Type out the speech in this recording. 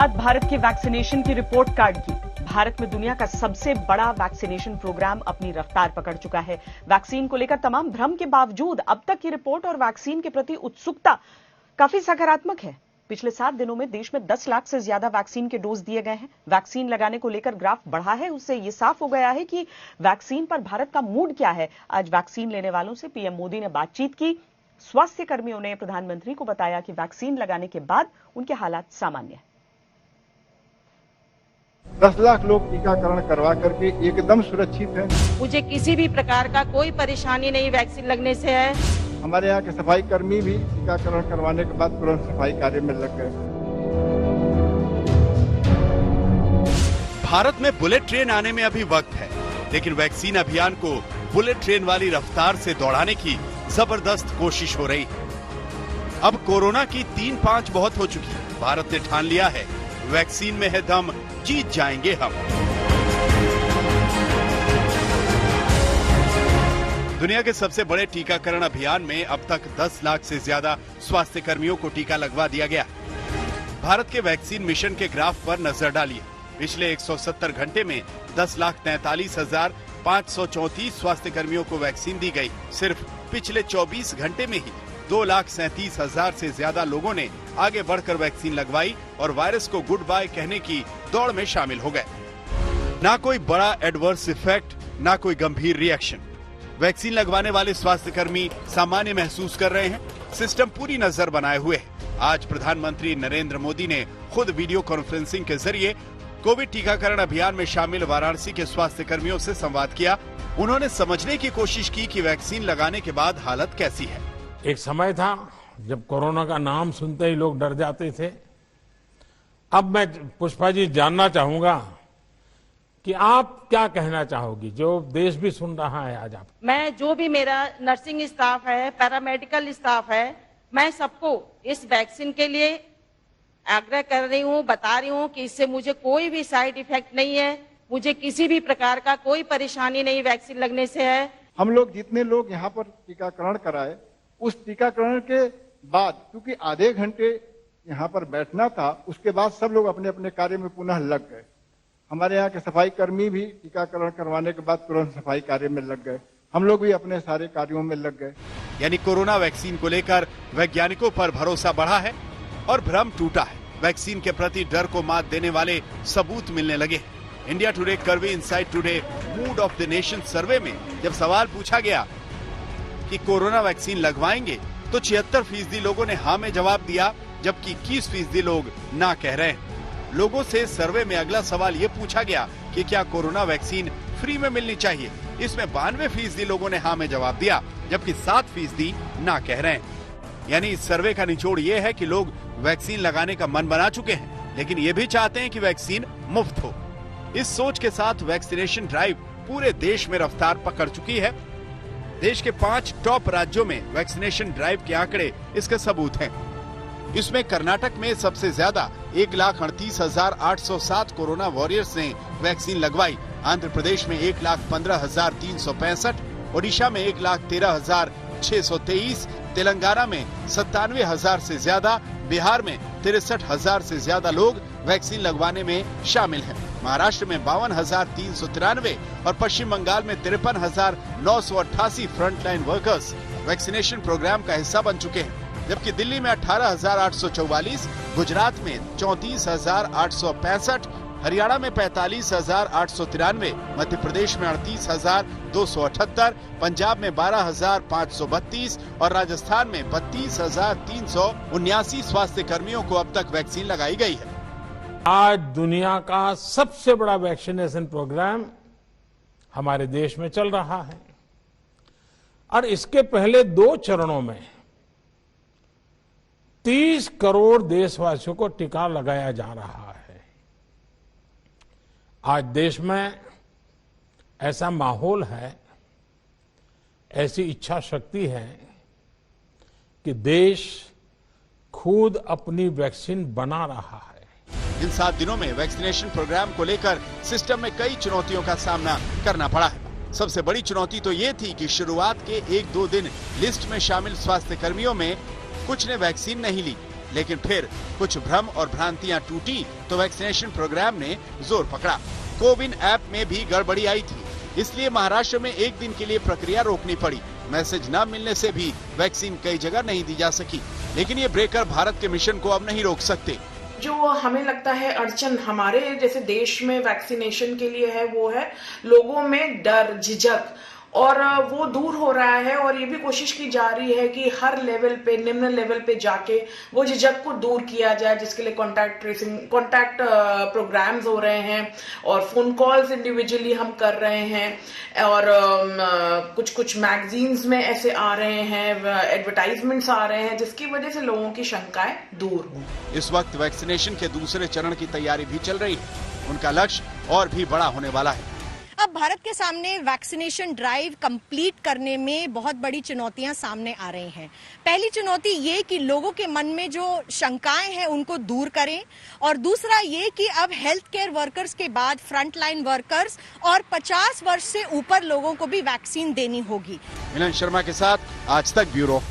आज भारत के वैक्सीनेशन की रिपोर्ट कार्ड की। भारत में दुनिया का सबसे बड़ा वैक्सीनेशन प्रोग्राम अपनी रफ्तार पकड़ चुका है। वैक्सीन को लेकर तमाम भ्रम के बावजूद अब तक की रिपोर्ट और वैक्सीन के प्रति उत्सुकता काफी सकारात्मक है। पिछले 7 दिनों में देश में 10 लाख से ज्यादा वैक्सीन के डोज दिए गए हैं। वैक्सीन लगाने को लेकर ग्राफ बढ़ा है, उससे यह साफ हो गया है कि वैक्सीन पर भारत का मूड क्या है। आज वैक्सीन लेने वालों से पीएम मोदी ने बातचीत की। स्वास्थ्य कर्मियों ने प्रधानमंत्री को बताया कि वैक्सीन लगाने के बाद उनके हालात सामान्य है। 10 लाख लोग टीकाकरण करवा करके एकदम सुरक्षित हैं। मुझे किसी भी प्रकार का कोई परेशानी नहीं वैक्सीन लगने से है। हमारे यहाँ के सफाई कर्मी भी टीकाकरण करवाने के बाद तुरंत सफाई कार्य में लग गए। भारत में बुलेट ट्रेन आने में अभी वक्त है, लेकिन वैक्सीन अभियान को बुलेट ट्रेन वाली रफ्तार से दौड़ाने की जबरदस्त कोशिश हो रही है। अब कोरोना की 3-5 बहुत हो चुकी है। भारत ने ठान लिया है, वैक्सीन में है दम, जीत जाएंगे हम। दुनिया के सबसे बड़े टीकाकरण अभियान में अब तक 10 लाख से ज्यादा स्वास्थ्य कर्मियों को टीका लगवा दिया गया। भारत के वैक्सीन मिशन के ग्राफ पर नजर डालिए। पिछले 170 घंटे में 10,43,534 स्वास्थ्य कर्मियों को वैक्सीन दी गई। सिर्फ पिछले 24 घंटे में ही 2,37,000 से ज्यादा लोगों ने आगे बढ़कर वैक्सीन लगवाई और वायरस को गुड बाय कहने की दौड़ में शामिल हो गए। ना कोई बड़ा एडवर्स इफेक्ट, ना कोई गंभीर रिएक्शन। वैक्सीन लगवाने वाले स्वास्थ्य कर्मी सामान्य महसूस कर रहे हैं। सिस्टम पूरी नजर बनाए हुए है। आज प्रधानमंत्री नरेंद्र मोदी ने खुद वीडियो कॉन्फ्रेंसिंग के जरिए कोविड टीकाकरण अभियान में शामिल वाराणसी के स्वास्थ्य कर्मियों से संवाद किया। उन्होंने समझने की कोशिश की कि वैक्सीन लगाने के बाद हालत कैसी है। एक समय था जब कोरोना का नाम सुनते ही लोग डर जाते थे। अब मैं पुष्पा जी जानना चाहूंगा कि आप क्या कहना चाहोगी, जो देश भी सुन रहा है आज आप। मैं जो भी मेरा नर्सिंग स्टाफ है, पैरामेडिकल स्टाफ है, मैं सबको इस वैक्सीन के लिए आग्रह कर रही हूँ, बता रही हूँ कि इससे मुझे कोई भी साइड इफेक्ट नहीं है। मुझे किसी भी प्रकार का कोई परेशानी नहीं वैक्सीन लगने से है। हम लोग जितने लोग यहाँ पर टीकाकरण कराए, उस टीकाकरण के बाद क्योंकि आधे घंटे यहाँ पर बैठना था, उसके बाद सब लोग अपने अपने कार्य में पुनः लग गए। हमारे यहाँ के सफाई कर्मी भी टीकाकरण करवाने के बाद तुरंत सफाई कार्य में लग गए। हम लोग भी अपने सारे कार्यों में लग गए। यानी कोरोना वैक्सीन को लेकर वैज्ञानिकों पर भरोसा बढ़ा है और भ्रम टूटा है। वैक्सीन के प्रति डर को मात देने वाले सबूत मिलने लगे। India today curvy insight today mood off the nation सर्वे में जब सवाल पूछा गया कि कोरोना वैक्सीन लगवाएंगे, तो 76% लोगों ने हाँ में जवाब दिया, जबकि 21% लोग ना कह रहे हैं। लोगों से सर्वे में अगला सवाल ये पूछा गया कि क्या कोरोना वैक्सीन फ्री में मिलनी चाहिए। इसमें 92% लोगों ने हाँ में जवाब दिया, जबकि 7% ना कह रहे हैं। यानी इस सर्वे का निचोड़ ये है कि लोग वैक्सीन लगाने का मन बना चुके हैं, लेकिन ये भी चाहते हैं कि वैक्सीन मुफ्त हो। इस सोच के साथ वैक्सीनेशन ड्राइव पूरे देश में रफ्तार पकड़ चुकी है। देश के 5 टॉप राज्यों में वैक्सीनेशन ड्राइव के आंकड़े इसके सबूत हैं। इसमें कर्नाटक में सबसे ज्यादा 1,38,807 कोरोना वॉरियर्स ने वैक्सीन लगवाई। आंध्र प्रदेश में 1,15,365, ओडिशा में 1,13,623, तेलंगाना में 97,000 से ज्यादा, बिहार में 63,000 से ज्यादा लोग वैक्सीन लगवाने में शामिल हैं। महाराष्ट्र में 52,393 और पश्चिम बंगाल में 53,988 फ्रंटलाइन वर्कर्स वैक्सीनेशन प्रोग्राम का हिस्सा बन चुके हैं, जबकि दिल्ली में 18,844, गुजरात में 34,865, हरियाणा में 45,893, मध्य प्रदेश में 38,278, पंजाब में 12,532 और राजस्थान में 32,379 स्वास्थ्य कर्मियों को अब तक वैक्सीन लगाई गई है। आज दुनिया का सबसे बड़ा वैक्सीनेशन प्रोग्राम हमारे देश में चल रहा है और इसके पहले 2 चरणों में 30 करोड़ देशवासियों को टीका लगाया जा रहा है। आज देश में ऐसा माहौल है, ऐसी इच्छा शक्ति है कि देश खुद अपनी वैक्सीन बना रहा है। इन 7 दिनों में वैक्सीनेशन प्रोग्राम को लेकर सिस्टम में कई चुनौतियों का सामना करना पड़ा है। सबसे बड़ी चुनौती तो ये थी कि शुरुआत के 1-2 दिन लिस्ट में शामिल स्वास्थ्य कर्मियों में कुछ ने वैक्सीन नहीं ली। लेकिन फिर कुछ भ्रम और भ्रांतियां टूटी तो वैक्सीनेशन प्रोग्राम ने जोर पकड़ा। कोविन ऐप में भी गड़बड़ी आई थी, इसलिए महाराष्ट्र में एक दिन के लिए प्रक्रिया रोकनी पड़ी। मैसेज न मिलने से भी वैक्सीन कई जगह नहीं दी जा सकी, लेकिन ये ब्रेकर भारत के मिशन को अब नहीं रोक सकते। जो हमें लगता है अड़चन हमारे जैसे देश में वैक्सीनेशन के लिए है, वो है लोगों में डर, झिझक, और वो दूर हो रहा है। और ये भी कोशिश की जा रही है कि हर लेवल पे, निम्न लेवल पे जाके वो झिझक को दूर किया जाए, जिसके लिए कॉन्टैक्ट ट्रेसिंग, कॉन्टैक्ट प्रोग्राम्स हो रहे हैं और फोन कॉल्स इंडिविजुअली हम कर रहे हैं। और कुछ मैगजीन्स में ऐसे आ रहे हैं, एडवर्टाइजमेंट्स आ रहे हैं, जिसकी वजह से लोगों की शंकाएं दूर हों। इस वक्त वैक्सीनेशन के दूसरे चरण की तैयारी भी चल रही है। उनका लक्ष्य और भी बड़ा होने वाला है। अब भारत के सामने वैक्सीनेशन ड्राइव कंप्लीट करने में बहुत बड़ी चुनौतियां सामने आ रही हैं। पहली चुनौती ये कि लोगों के मन में जो शंकाएं हैं उनको दूर करें, और दूसरा ये कि अब हेल्थ केयर वर्कर्स के बाद फ्रंट लाइन वर्कर्स और 50 वर्ष से ऊपर लोगों को भी वैक्सीन देनी होगी। मिलन शर्मा के साथ आज तक ब्यूरो।